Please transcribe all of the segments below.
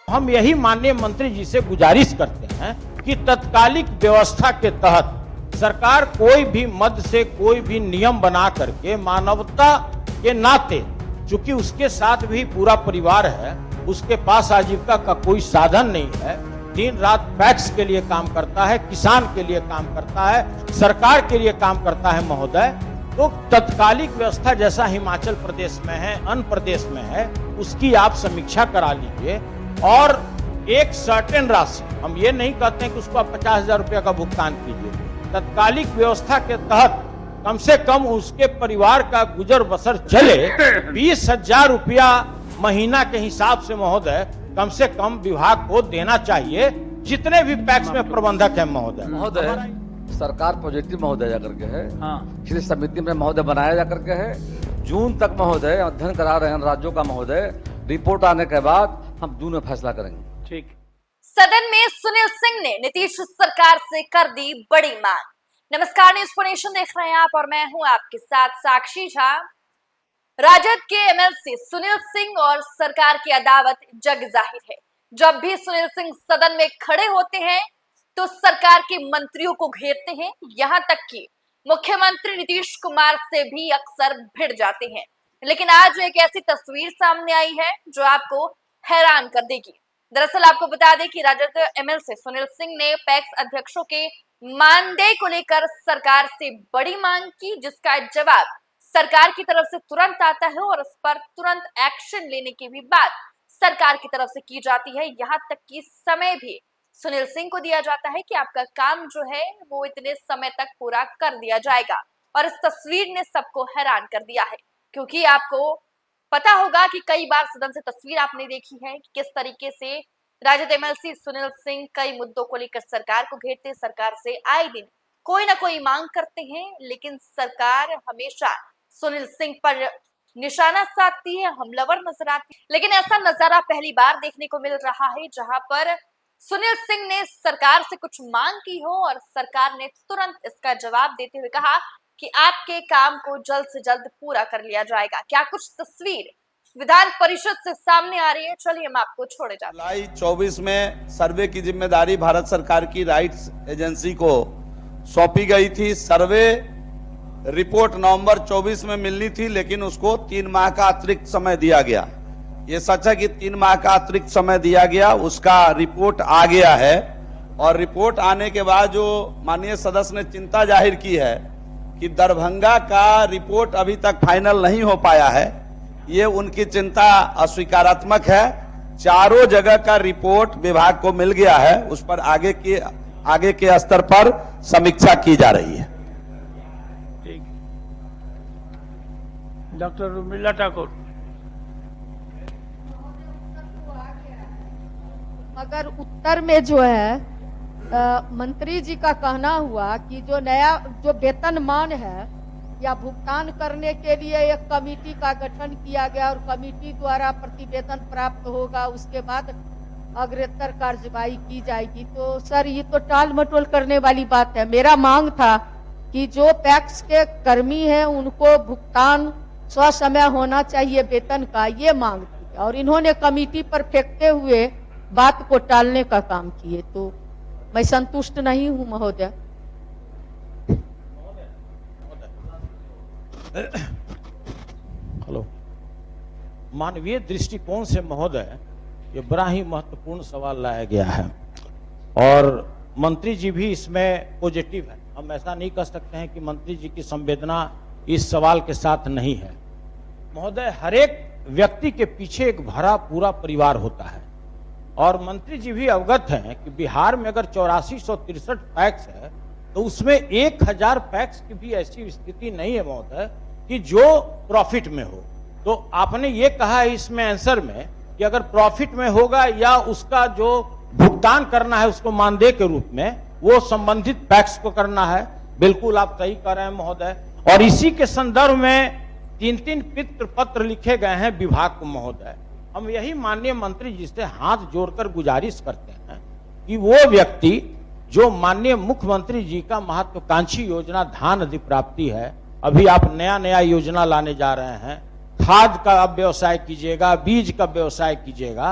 हम यही माननीय मंत्री जी से गुजारिश करते हैं कि तत्कालिक व्यवस्था के तहत सरकार कोई भी मद से कोई भी नियम बना करके मानवता के नाते, चूंकि उसके साथ भी पूरा परिवार है, उसके पास आजीविका का कोई साधन नहीं है, दिन रात पैक्स के लिए काम करता है, किसान के लिए काम करता है, सरकार के लिए काम करता है महोदय, तो तत्कालिक व्यवस्था जैसा हिमाचल प्रदेश में है, अन्य प्रदेश में है, उसकी आप समीक्षा करा लीजिए और एक सर्टेन राशि, हम ये नहीं कहते हैं कि उसको आप 50,000 रुपया का भुगतान कीजिए, तत्कालिक व्यवस्था के तहत कम से कम उसके परिवार का गुजर बसर चले, 20,000 रुपया महीना के हिसाब से महोदय कम से कम विभाग को देना चाहिए, जितने भी पैक्स में प्रबंधक है महोदय। सरकार पॉजिटिव महोदय जाकर के है, हाँ। श्री समिति में महोदय बनाया जाकर के है, जून तक महोदय अध्ययन करा रहे हैं राज्यों का महोदय, रिपोर्ट आने के बाद हम जून में फैसला करेंगे। ठीक। सदन में सुनील सिंह ने नीतीश सरकार से कर दी बड़ी मांग। नमस्कार, न्यूज़ फॉर नेशन देख रहे हैं आप और मैं हूं आपके साथ साक्षी झा। राजद के एमएलसी सुनील सिंह और सरकार की अदावत जग जाहिर है। जब भी सुनील सिंह सदन में खड़े होते हैं तो सरकार के मंत्रियों को घेरते हैं, यहां तक कि मुख्यमंत्री नीतीश कुमार से भी अक्सर भिड़ जाते हैं। लेकिन आज एक ऐसी तस्वीर सामने आई है जो आपको हैरान कर देगी। दरअसल आपको बता दें कि राजद एमएलसी सुनील सिंह ने पैक्स अध्यक्षों के मानदेय को लेकर सरकार से बड़ी मांग की, जिसका जवाब सरकार की तरफ से तुरंत आता है और इस पर तुरंत एक्शन लेने की भी बात सरकार की तरफ से की जाती है। यहाँ तक कि समय भी सुनील सिंह को दिया जाता है कि आपका काम जो है वो इतने समय तक पूरा कर दिया जाएगा। और इस तस्वीर ने सबको हैरान कर दिया है, क्योंकि आपको पता होगा कि कई बार सदन से तस्वीर आपने देखी है कि किस तरीके से राजद एमएलसी सुनील सिंह कई मुद्दों को लेकर सरकार को घेरते, सरकार से आए दिन कोई ना कोई मांग करते हैं, लेकिन सरकार हमेशा सुनील सिंह पर निशाना साधती है, हमलावर नजर आती है। लेकिन ऐसा नजारा पहली बार देखने को मिल रहा है जहां पर सुनील सिंह ने सरकार से कुछ मांग की हो और सरकार ने तुरंत इसका जवाब देते हुए कहा कि आपके काम को जल्द से जल्द पूरा कर लिया जाएगा। क्या कुछ तस्वीर विधान परिषद से सामने आ रही है, चलिए हम आपको छोड़े जाते हैं। जुलाई 24 में सर्वे की जिम्मेदारी भारत सरकार की राइट्स एजेंसी को सौंपी गई थी। सर्वे रिपोर्ट नवंबर 24 में मिलनी थी, लेकिन उसको 3 माह का अतिरिक्त समय दिया गया। ये सच है कि 3 माह का अतिरिक्त समय दिया गया, उसका रिपोर्ट आ गया है और रिपोर्ट आने के बाद जो माननीय सदस्य ने चिंता जाहिर की है कि दरभंगा का रिपोर्ट अभी तक फाइनल नहीं हो पाया है, ये उनकी चिंता अस्वीकारात्मक है। चारों जगह का रिपोर्ट विभाग को मिल गया है, उस पर आगे के स्तर पर समीक्षा की जा रही है। ठीक। डॉक्टर उर्मिला ठाकुर। मगर उत्तर में जो है मंत्री जी का कहना हुआ कि जो नया जो वेतनमान है या भुगतान करने के लिए एक कमेटी का गठन किया गया और कमेटी द्वारा प्रतिवेदन प्राप्त होगा, उसके बाद अग्रेतर कार्यवाही की जाएगी। तो सर ये तो टाल मटोल करने वाली बात है। मेरा मांग था कि जो पैक्स के कर्मी हैं उनको भुगतान ससमय होना चाहिए वेतन का, ये मांग थी और इन्होंने कमेटी पर फेंकते हुए बात को टालने का काम किए, तो मैं संतुष्ट नहीं हूं महोदय। हेलो, मानवीय दृष्टिकोण से महोदय ये बड़ा ही महत्वपूर्ण सवाल लाया गया है और मंत्री जी भी इसमें पॉजिटिव है। हम ऐसा नहीं कह सकते हैं कि मंत्री जी की संवेदना इस सवाल के साथ नहीं है। महोदय, हर एक व्यक्ति के पीछे एक भरा पूरा परिवार होता है और मंत्री जी भी अवगत हैं कि बिहार में अगर 8463 पैक्स है तो उसमें 1000 पैक्स की भी ऐसी स्थिति नहीं है महोदय कि जो प्रॉफिट में हो। तो आपने ये कहा है इसमें आंसर में कि अगर प्रॉफिट में होगा या उसका जो भुगतान करना है उसको मानदेय के रूप में, वो संबंधित पैक्स को करना है। बिल्कुल आप सही कह रहे हैं महोदय। और इसी के संदर्भ में 3 पितृ पत्र लिखे गए हैं विभाग को महोदय। हम यही माननीय मंत्री जी से हाथ जोड़कर गुजारिश करते हैं कि वो व्यक्ति जो माननीय मुख्यमंत्री जी का महत्वाकांक्षी योजना धान अधिप्राप्ति है, अभी आप नया योजना लाने जा रहे हैं, खाद का आप व्यवसाय कीजिएगा, बीज का व्यवसाय कीजिएगा,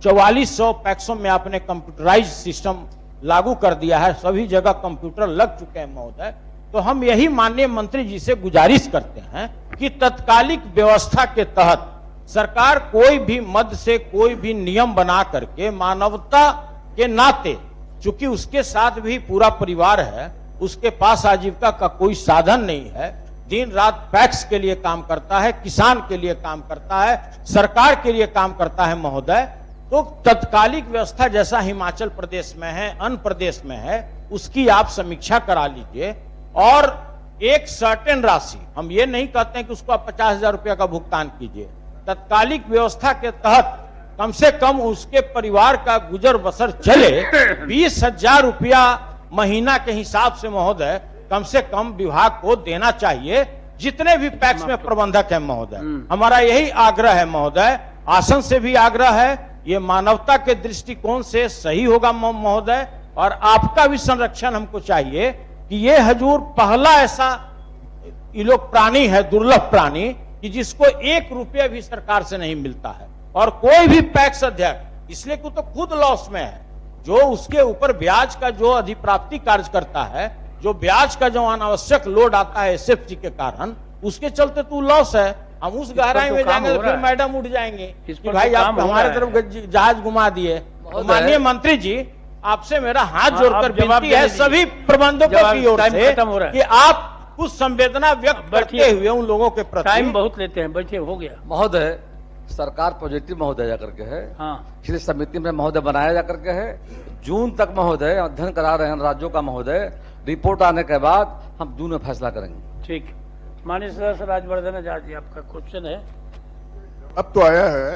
4400 पैक्सों में आपने कंप्यूटराइज सिस्टम लागू कर दिया है, सभी जगह कंप्यूटर लग चुके हैं महोदय। तो हम यही माननीय मंत्री जी से गुजारिश करते हैं कि तत्कालिक व्यवस्था के तहत सरकार कोई भी मद से कोई भी नियम बना करके मानवता के नाते, चूंकि उसके साथ भी पूरा परिवार है, उसके पास आजीविका का कोई साधन नहीं है, दिन रात पैक्स के लिए काम करता है, किसान के लिए काम करता है, सरकार के लिए काम करता है महोदय। तो तत्कालिक व्यवस्था जैसा हिमाचल प्रदेश में है, अन्य प्रदेश में है, उसकी आप समीक्षा करा लीजिए और एक सर्टेन राशि, हम ये नहीं कहते हैं कि उसको आप 50,000 रुपया का भुगतान कीजिए, तत्कालिक व्यवस्था के तहत कम से कम उसके परिवार का गुजर बसर चले। 20,000 रुपया महीना के हिसाब से महोदय कम से कम विभाग को देना चाहिए, जितने भी पैक्स में प्रबंधक है महोदय। हमारा यही आग्रह है महोदय, आसन से भी आग्रह है, ये मानवता के दृष्टिकोण से सही होगा महोदय। और आपका भी संरक्षण हमको चाहिए कि ये हजूर पहला ऐसा ये लोग प्राणी है, दुर्लभ प्राणी, कि जिसको 1 रुपया भी सरकार से नहीं मिलता है। और कोई भी पैक्स अध्यक्ष इसलिए कि तो खुद लॉस में है, जो उसके ऊपर ब्याज का जो अधिप्राप्ति कार्य करता है, जो ब्याज का जो अनावश्यक लोड आता है एसएफटी के कारण, उसके चलते तू लॉस है। हम उस गहराई में जाएंगे तो फिर मैडम उठ जाएंगे कि भाई आप हमारे तरफ जहाज घुमा दिए। तो माननीय मंत्री जी, आपसे मेरा हाथ जोड़कर विनती है सभी प्रबंधकों की ओर से कि आप कुछ संवेदना व्यक्त करते हुए उन लोगों के प्रति। टाइम बहुत लेते हैं, बैठिए, हो गया महोदय। सरकार पॉजिटिव महोदय जाकर के है, हाँ। इसलिए समिति में महोदय बनाया जाकर के है। जून तक महोदय अध्ययन करा रहे हैं राज्यों का महोदय, रिपोर्ट आने के बाद हम जून में फैसला करेंगे। ठीक। माननीय सदस्य राजवर्धन आजाद जी, आपका क्वेश्चन है। अब तो आया है